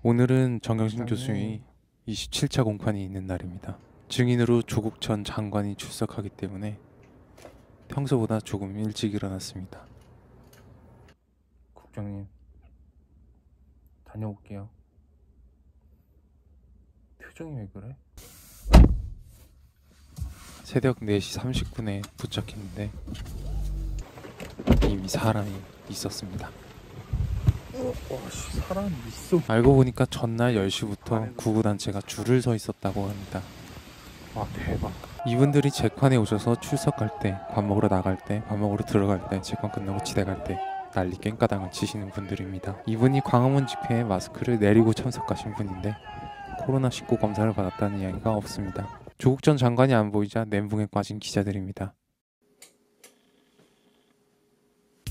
오늘은 정경심 교수의 27차 공판이 있는 날입니다. 증인으로 조국 전 장관이 출석하기 때문에 평소보다 조금 일찍 일어났습니다. 국장님, 다녀올게요. 표정이 왜 그래? 새벽 4시 30분에 도착했는데 이미 사람이 있었습니다. 사람이 있어. 알고 보니까 전날 10시부터 구구단체가 줄을 서 있었다고 합니다. 아, 대박. 이분들이 재판에 오셔서 출석할 때, 밥 먹으러 나갈 때, 밥 먹으러 들어갈 때, 재판 끝나고 집에 갈 때 난리 깽까당을 치시는 분들입니다. 이분이 광화문 집회에 마스크를 내리고 참석하신 분인데 코로나19 검사를 받았다는 이야기가 없습니다. 조국 전 장관이 안 보이자 멘붕에 빠진 기자들입니다.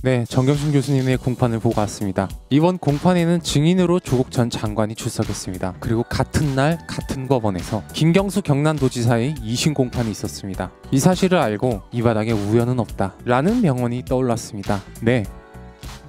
네, 정경심 교수님의 공판을 보고 왔습니다. 이번 공판에는 증인으로 조국 전 장관이 출석했습니다. 그리고 같은 날 같은 법원에서 김경수 경남도지사의 2심 공판이 있었습니다. 이 사실을 알고 이 바닥에 우연은 없다 라는 명언이 떠올랐습니다. 네,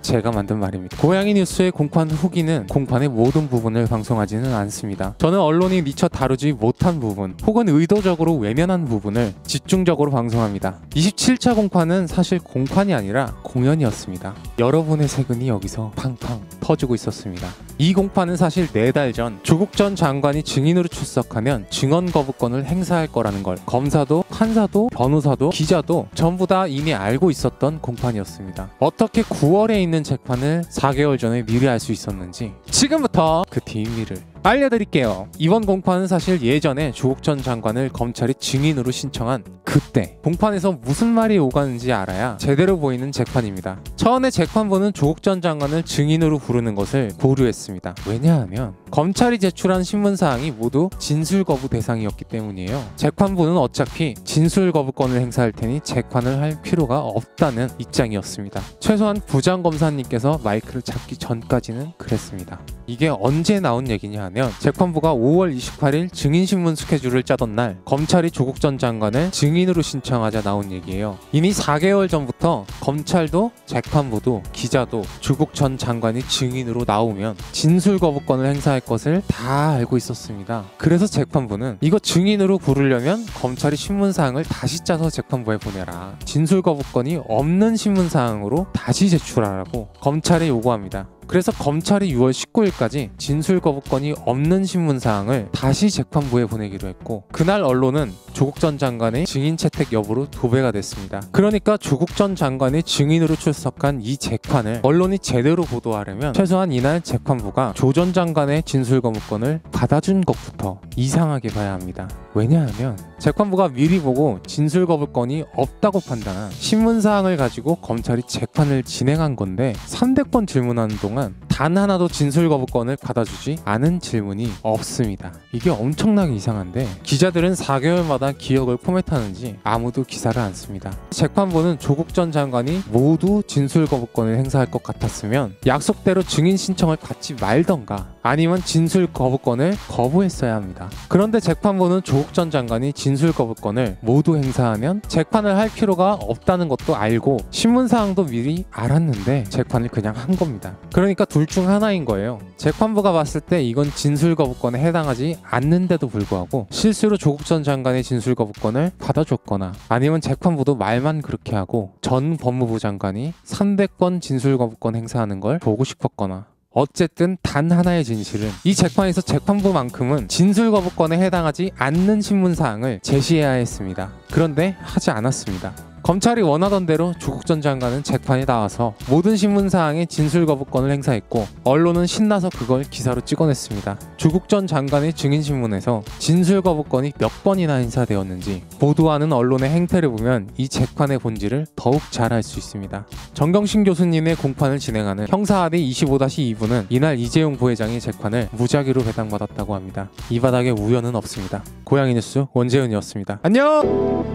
제가 만든 말입니다. 고양이 뉴스의 공판 후기는 공판의 모든 부분을 방송하지는 않습니다. 저는 언론이 미처 다루지 못한 부분 혹은 의도적으로 외면한 부분을 집중적으로 방송합니다. 27차 공판은 사실 공판이 아니라 공연이었습니다. 여러분의 세근이 여기서 팡팡 터지고 있었습니다. 이 공판은 사실 4달 전 조국 전 장관이 증인으로 출석하면 증언 거부권을 행사할 거라는 걸 검사도, 판사도, 변호사도, 기자도 전부 다 이미 알고 있었던 공판이었습니다. 어떻게 9월에 있는 재판을 4개월 전에 미리 알 수 있었는지 지금부터 그 비밀을 알려드릴게요. 이번 공판은 사실 예전에 조국 전 장관을 검찰이 증인으로 신청한 그때 공판에서 무슨 말이 오가는지 알아야 제대로 보이는 재판입니다. 처음에 재판부는 조국 전 장관을 증인으로 부르는 것을 고려했습니다. 왜냐하면 검찰이 제출한 신문사항이 모두 진술 거부 대상이었기 때문이에요. 재판부는 어차피 진술 거부권을 행사할 테니 재판을 할 필요가 없다는 입장이었습니다. 최소한 부장검사님께서 마이크를 잡기 전까지는 그랬습니다. 이게 언제 나온 얘기냐 하면 재판부가 5월 28일 증인신문 스케줄을 짜던 날 검찰이 조국 전 장관을 증인으로 신청하자 나온 얘기예요. 이미 4개월 전부터 검찰도 재판부도 기자도 조국 전 장관이 증인으로 나오면 진술 거부권을 행사할 것을 다 알고 있었습니다. 그래서 재판부는 이거 증인으로 부르려면 검찰이 신문사항을 다시 짜서 재판부에 보내라. 진술 거부권이 없는 신문사항으로 다시 제출하라고 검찰에 요구합니다. 그래서 검찰이 6월 19일까지 진술 거부권이 없는 신문사항을 다시 재판부에 보내기로 했고 그날 언론은 조국 전 장관의 증인 채택 여부로 도배가 됐습니다. 그러니까 조국 전 장관이 증인으로 출석한 이 재판을 언론이 제대로 보도하려면 최소한 이날 재판부가 조 전 장관의 진술 거부권을 받아준 것부터 이상하게 봐야 합니다. 왜냐하면 재판부가 미리 보고 진술 거부권이 없다고 판단한 신문사항을 가지고 검찰이 재판을 진행한 건데 3대권 질문하는 동안 단 하나도 진술 거부권을 받아주지 않은 질문이 없습니다. 이게 엄청나게 이상한데 기자들은 4개월마다 기억을 포맷하는지 아무도 기사를 안 씁니다. 재판부는 조국 전 장관이 모두 진술 거부권을 행사할 것 같았으면 약속대로 증인 신청을 받지 말던가 아니면 진술 거부권을 거부했어야 합니다. 그런데 재판부는 조국 전 장관이 진술 거부권을 모두 행사하면 재판을 할 필요가 없다는 것도 알고 신문사항도 미리 알았는데 재판을 그냥 한 겁니다. 그러니까 둘 중 하나인 거예요. 재판부가 봤을 때 이건 진술 거부권에 해당하지 않는데도 불구하고 실수로 조국 전 장관의 진술 거부권을 받아줬거나 아니면 재판부도 말만 그렇게 하고 전 법무부 장관이 300번 진술 거부권 행사하는 걸 보고 싶었거나 어쨌든 단 하나의 진실은 이 재판에서 재판부만큼은 진술 거부권에 해당하지 않는 신문사항을 제시해야 했습니다. 그런데 하지 않았습니다. 검찰이 원하던 대로 조국 전 장관은 재판에 나와서 모든 신문사항에 진술 거부권을 행사했고 언론은 신나서 그걸 기사로 찍어냈습니다. 조국 전 장관의 증인신문에서 진술 거부권이 몇 번이나 행사되었는지 보도하는 언론의 행태를 보면 이 재판의 본질을 더욱 잘 알 수 있습니다. 정경심 교수님의 공판을 진행하는 형사합의 25-2부는 이날 이재용 부회장의 재판을 무작위로 배당받았다고 합니다. 이 바닥에 우연은 없습니다. 고양이 뉴스 원재은이었습니다. 안녕!